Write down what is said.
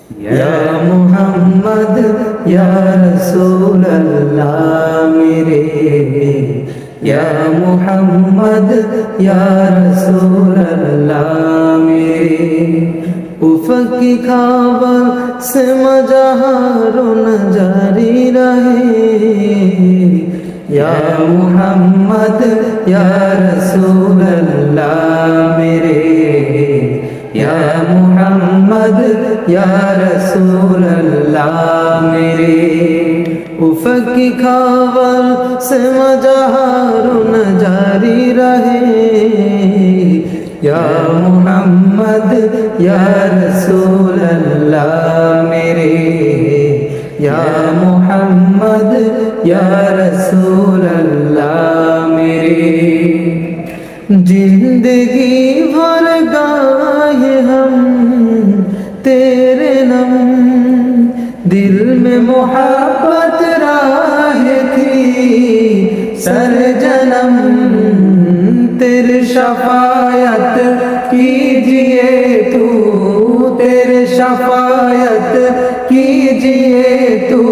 یا محمد یا رسول اللہ میرے، یا محمد یا رسول اللہ میرے، افق کی خبر سے مجاہرون جاری رہے، یا محمد یا رسول اللہ میرے، یا محمد یا رسول اللہ میرے، افق کی خبر سے مجاہرون جاری رہے، یا محمد یا رسول اللہ میرے، یا محمد یا رسول اللہ میرے، زندگی بھر گائے ہم تیرے نام، دل میں محبت راہ تھی سر جنم، تیری شفاعت کیجئے تو، تیری شفاعت کیجئے تو،